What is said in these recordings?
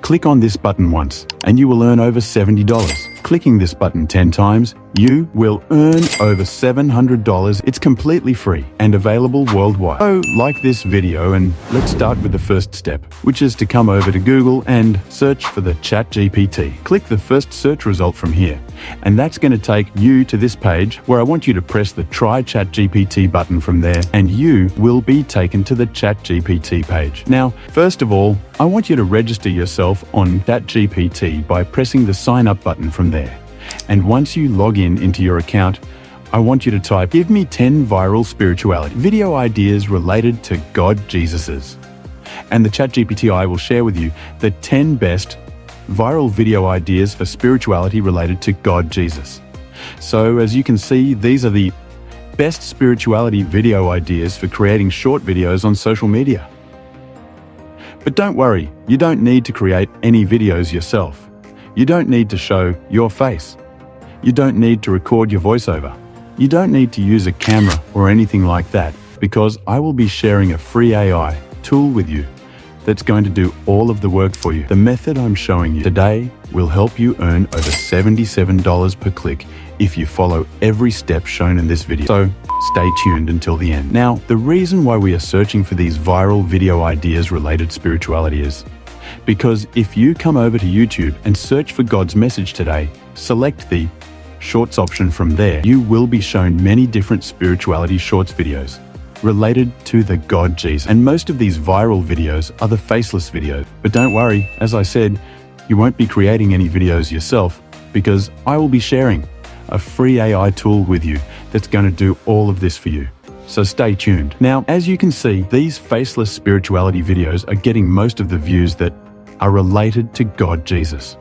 Click on this button once, and you will earn over $70. Clicking this button 10 times, you will earn over $700. It's completely free and available worldwide. So like this video, and let's start with the first step, which is to come over to Google and search for the ChatGPT. Click the first search result from here, and that's going to take you to this page where I want you to press the Try ChatGPT button from there, and you will be taken to the ChatGPT page. Now, first of all, I want you to register yourself on ChatGPT by pressing the Sign Up button from there. And once you log in into your account, I want you to type, "Give me 10 viral spirituality video ideas related to God Jesus's." And the ChatGPT AI will share with you the 10 best viral video ideas for spirituality related to God Jesus. So as you can see, these are the best spirituality video ideas for creating short videos on social media. But don't worry, you don't need to create any videos yourself. You don't need to show your face. You don't need to record your voiceover. You don't need to use a camera or anything like that, because I will be sharing a free AI tool with you that's going to do all of the work for you. The method I'm showing you today will help you earn over $77 per click if you follow every step shown in this video. So stay tuned until the end. Now, the reason why we are searching for these viral video ideas related to spirituality is because if you come over to YouTube and search for God's message today, select the Shorts option from there, you will be shown many different spirituality shorts videos related to the God Jesus. And most of these viral videos are the faceless videos. But don't worry, as I said, you won't be creating any videos yourself, because I will be sharing a free AI tool with you that's going to do all of this for you. So stay tuned. Now, as you can see, these faceless spirituality videos are getting most of the views that are related to God Jesus.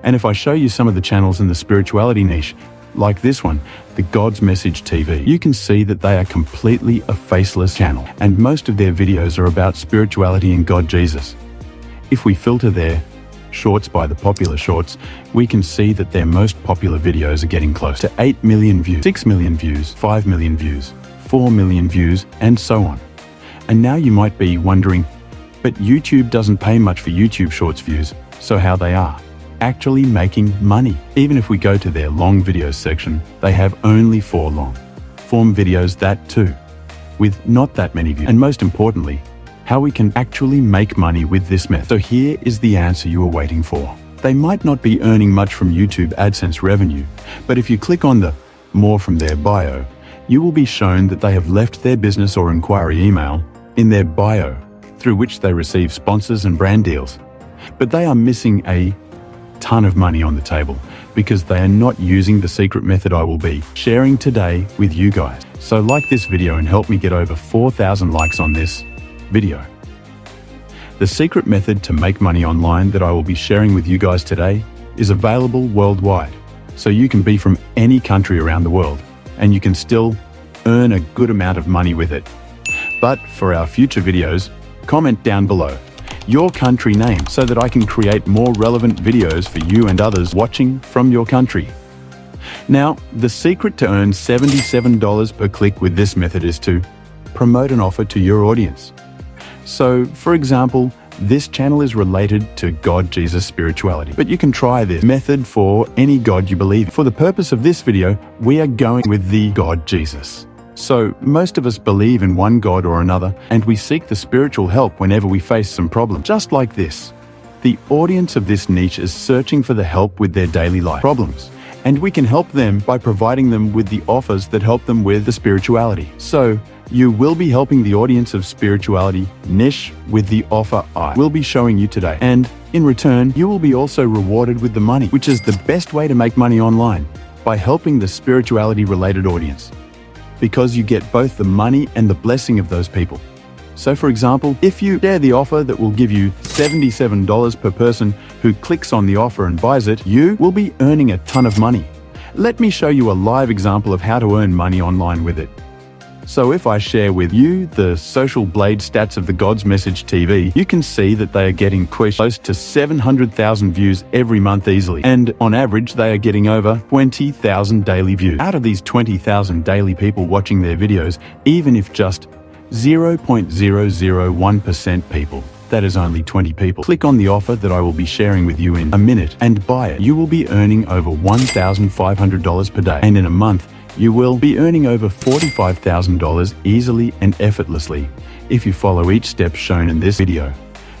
And if I show you some of the channels in the spirituality niche, like this one, the God's Message TV, you can see that they are completely a faceless channel, and most of their videos are about spirituality and God Jesus. If we filter their shorts by the popular shorts, we can see that their most popular videos are getting close to 8 million views, 6 million views, 5 million views, 4 million views, and so on. And now you might be wondering, but YouTube doesn't pay much for YouTube Shorts views, so how they are actually making money? Even if we go to their long videos section, they have only 4 long form videos, that too, with not that many views. And most importantly, how we can actually make money with this method. So here is the answer you were waiting for. They might not be earning much from YouTube AdSense revenue, but if you click on the More from their bio, you will be shown that they have left their business or inquiry email in their bio, through which they receive sponsors and brand deals. But they are missing a ton of money on the table because they are not using the secret method I will be sharing today with you guys. So like this video and help me get over 4,000 likes on this video. The secret method to make money online that I will be sharing with you guys today is available worldwide. So you can be from any country around the world and you can still earn a good amount of money with it. But for our future videos, comment down below your country name so that I can create more relevant videos for you and others watching from your country. Now, the secret to earn $77 per click with this method is to promote an offer to your audience. So, for example, this channel is related to God Jesus spirituality, but you can try this method for any God you believe in. For the purpose of this video, we are going with the God Jesus. So, most of us believe in one God or another, and we seek the spiritual help whenever we face some problem. Just like this, the audience of this niche is searching for the help with their daily life problems, and we can help them by providing them with the offers that help them with the spirituality. So, you will be helping the audience of spirituality niche with the offer I will be showing you today. And in return, you will be also rewarded with the money, which is the best way to make money online, by helping the spirituality related audience, because you get both the money and the blessing of those people. So for example, if you share the offer that will give you $77 per person who clicks on the offer and buys it, you will be earning a ton of money. Let me show you a live example of how to earn money online with it. So if I share with you the social blade stats of the God's Message TV, you can see that they are getting close to 700,000 views every month easily. And on average, they are getting over 20,000 daily views. Out of these 20,000 daily people watching their videos, even if just 0.001% people that is only 20 people, click on the offer that I will be sharing with you in a minute and buy it. You will be earning over $1,500 per day, and in a month, you will be earning over $45,000 easily and effortlessly if you follow each step shown in this video.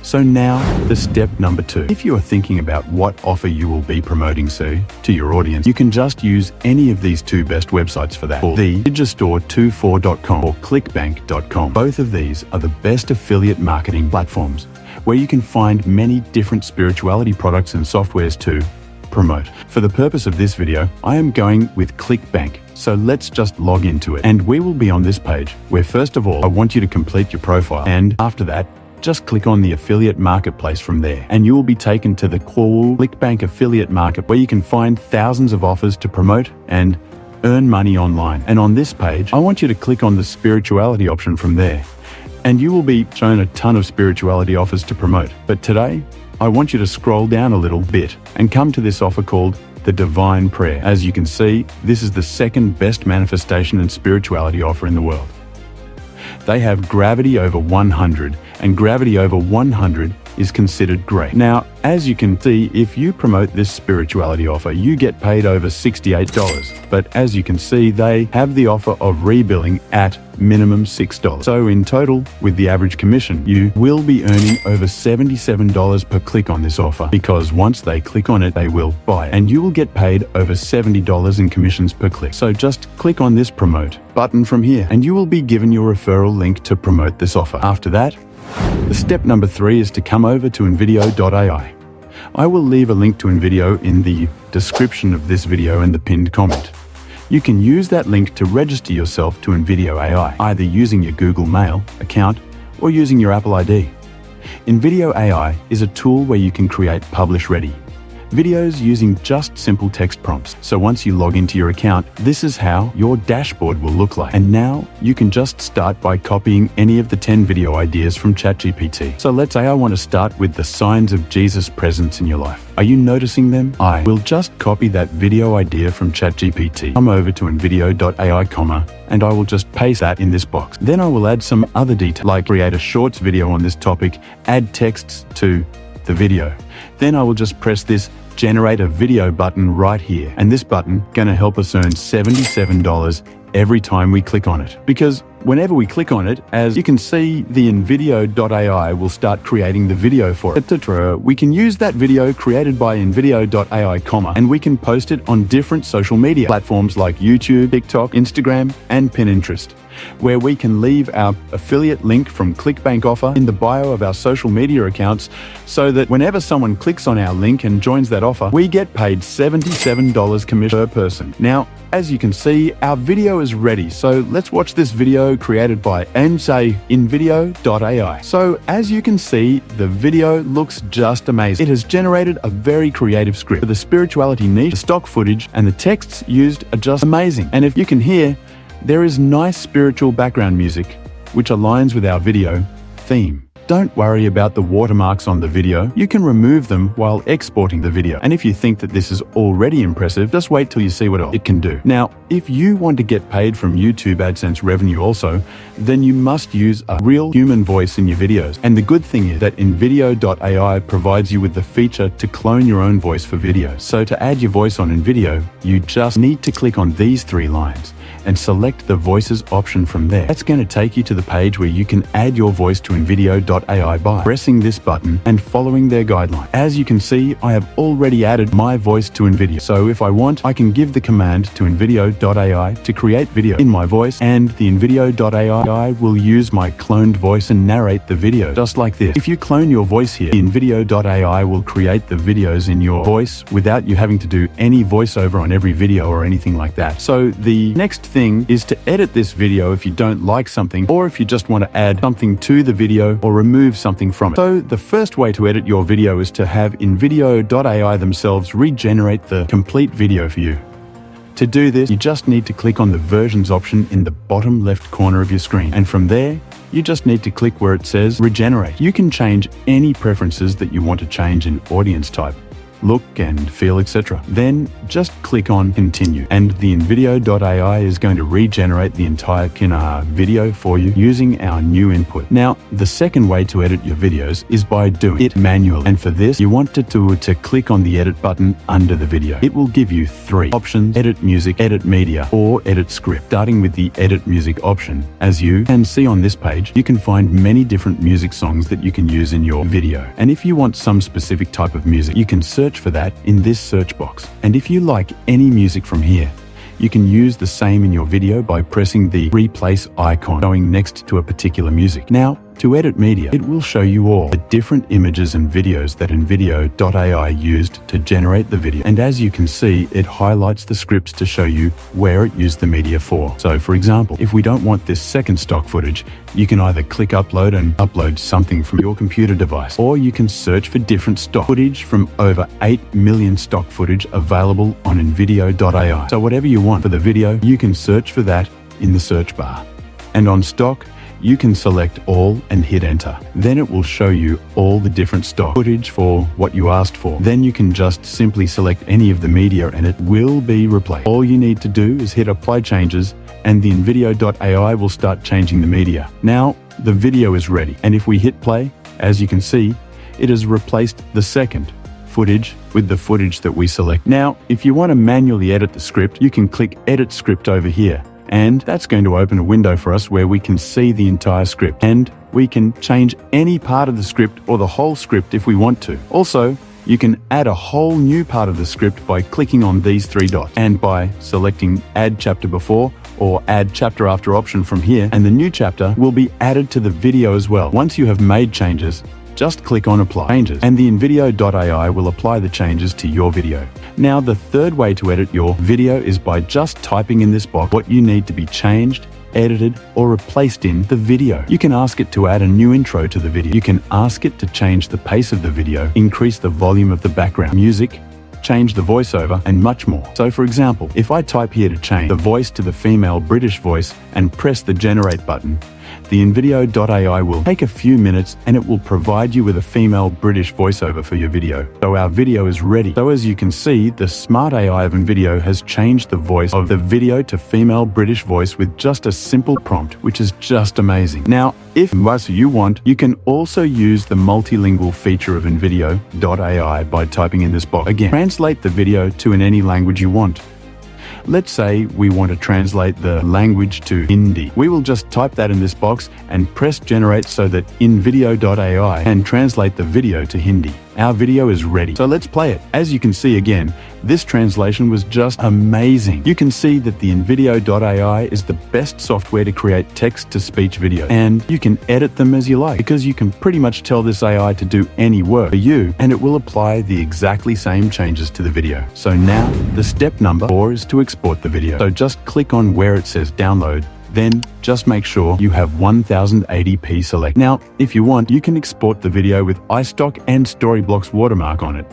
So now, the step number 2. If you are thinking about what offer you will be promoting to your audience, you can just use any of these 2 best websites for that, or the digistore24.com or clickbank.com. Both of these are the best affiliate marketing platforms where you can find many different spirituality products and softwares to promote. For the purpose of this video, I am going with ClickBank. So let's just log into it, and we will be on this page where first of all, I want you to complete your profile, and after that, just click on the affiliate marketplace from there, and you will be taken to the ClickBank affiliate market where you can find thousands of offers to promote and earn money online. And on this page, I want you to click on the spirituality option from there, and you will be shown a ton of spirituality offers to promote. But today, I want you to scroll down a little bit and come to this offer called the Divine Prayer. As you can see, this is the second best manifestation and spirituality offer in the world. They have gravity over 100, and gravity over 100 is considered great. Now, as you can see, if you promote this spirituality offer, you get paid over $68. But as you can see, they have the offer of rebilling at minimum $6. So in total, with the average commission, you will be earning over $77 per click on this offer, because once they click on it, they will buy it, and you will get paid over $70 in commissions per click. So just click on this promote button from here, and you will be given your referral link to promote this offer. After that, the step number 3 is to come over to InVideo.ai. I will leave a link to InVideo in the description of this video and the pinned comment. You can use that link to register yourself to InVideo AI, either using your Google Mail account or using your Apple ID. InVideo AI is a tool where you can create publish-ready videos using just simple text prompts. So once you log into your account, this is how your dashboard will look like. And now you can just start by copying any of the 10 video ideas from ChatGPT. So let's say I want to start with the signs of Jesus' presence in your life. Are you noticing them? I will just copy that video idea from ChatGPT, come over to InVideo.ai, and I will just paste that in this box. Then I will add some other details, like create a shorts video on this topic, add texts to the video. Then I will just press this generate a video button right here, and this button gonna help us earn $77 every time we click on it, because whenever we click on it, as you can see, the InVideo.ai will start creating the video for it, etc. We can use that video created by InVideo.ai, and we can post it on different social media platforms like YouTube, TikTok, Instagram, and Pinterest, where we can leave our affiliate link from ClickBank offer in the bio of our social media accounts, so that whenever someone clicks on our link and joins that offer, we get paid $77 commission per person. Now, as you can see, our video is ready, so let's watch this video created by InVideo.ai. So as you can see, the video looks just amazing. It has generated a very creative script. For the spirituality niche, the stock footage and the texts used are just amazing. And if you can hear, there is nice spiritual background music, which aligns with our video theme. Don't worry about the watermarks on the video. You can remove them while exporting the video. And if you think that this is already impressive, just wait till you see what else it can do. Now, if you want to get paid from YouTube AdSense revenue also, then you must use a real human voice in your videos. And the good thing is that InVideo.ai provides you with the feature to clone your own voice for videos. So to add your voice on InVideo, you just need to click on these 3 lines and select the voices option from there. That's going to take you to the page where you can add your voice to InVideo.ai by pressing this button and following their guideline. As you can see, I have already added my voice to InVideo. So if I want, I can give the command to InVideo.ai to create video in my voice, and the InVideo.ai will use my cloned voice and narrate the video just like this. If you clone your voice here, InVideo.ai will create the videos in your voice without you having to do any voiceover on every video or anything like that. So the next thing is to edit this video if you don't like something, or if you just want to add something to the video or remove something from it. So the first way to edit your video is to have InVideo.ai themselves regenerate the complete video for you. To do this, you just need to click on the versions option in the bottom left corner of your screen, and from there, you just need to click where it says regenerate. You can change any preferences that you want to change in audience type, look and feel, etc. Then just click on continue, and the InVideo AI is going to regenerate the entire video for you using our new input. Now, the second way to edit your videos is by doing it manually, and for this you want to click on the edit button under the video. It will give you three options: edit music, edit media, or edit script. Starting with the edit music option, as you can see on this page, you can find many different music songs that you can use in your video, and if you want some specific type of music, you can search for that in this search box. And if you like any music from here, you can use the same in your video by pressing the replace icon going next to a particular music. Now, to edit media, it will show you all the different images and videos that InVideo AI used to generate the video. And as you can see, it highlights the scripts to show you where it used the media for. So for example, if we don't want this second stock footage, you can either click upload and upload something from your computer device, or you can search for different stock footage from over 8 million stock footage available on InVideo AI. So whatever you want for the video, you can search for that in the search bar. And on stock, you can select all and hit enter. Then it will show you all the different stock footage for what you asked for. Then you can just simply select any of the media and it will be replaced. All you need to do is hit apply changes and the InVideo AI will start changing the media. Now the video is ready, and if we hit play, as you can see, it has replaced the second footage with the footage that we select. Now, if you want to manually edit the script, you can click edit script over here. And that's going to open a window for us where we can see the entire script, and we can change any part of the script or the whole script if we want to. Also, you can add a whole new part of the script by clicking on these three dots and by selecting add chapter before or add chapter after option from here, and the new chapter will be added to the video as well. Once you have made changes, just click on Apply Changes, and the InVideo AI will apply the changes to your video. Now, the third way to edit your video is by just typing in this box what you need to be changed, edited, or replaced in the video. You can ask it to add a new intro to the video. You can ask it to change the pace of the video, increase the volume of the background music, change the voiceover, and much more. So for example, if I type here to change the voice to the female British voice and press the generate button, the InVideo AI will take a few minutes and it will provide you with a female British voiceover for your video. So our video is ready. So as you can see, the smart AI of InVideo has changed the voice of the video to female British voice with just a simple prompt, which is just amazing. Now, if you want, you can also use the multilingual feature of InVideo AI by typing in this box. Again, translate the video to in any language you want. Let's say we want to translate the language to Hindi. We will just type that in this box and press generate so that InVideo AI can translate the video to Hindi. Our video is ready, so let's play it. As you can see again, this translation was just amazing. You can see that the InVideo AI is the best software to create text-to-speech video, and you can edit them as you like because you can pretty much tell this AI to do any work for you, and it will apply the exactly same changes to the video. So now, the step number 4 is to export the video. So just click on where it says download, then just make sure you have 1080p select. Now, if you want, you can export the video with iStock and Storyblocks watermark on it.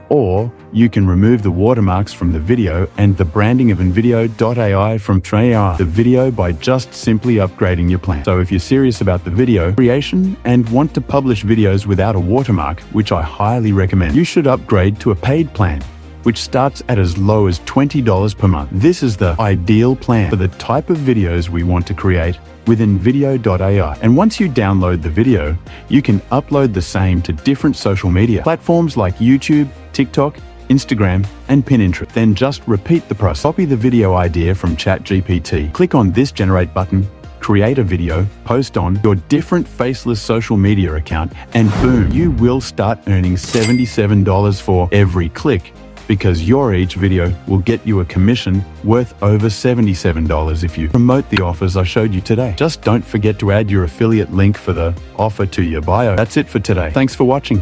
Or you can remove the watermarks from the video and the branding of InVideo AI from the video by just simply upgrading your plan. So if you're serious about the video creation and want to publish videos without a watermark, which I highly recommend, you should upgrade to a paid plan, which starts at as low as $20 per month. This is the ideal plan for the type of videos we want to create with InVideo AI. And once you download the video, you can upload the same to different social media platforms like YouTube, TikTok, Instagram, and Pinterest. Then just repeat the process. Copy the video idea from ChatGPT. Click on this generate button, create a video, post on your different faceless social media account, and boom, you will start earning $77 for every click, because your each video will get you a commission worth over $77 if you promote the offers I showed you today. Just don't forget to add your affiliate link for the offer to your bio. That's it for today. Thanks for watching.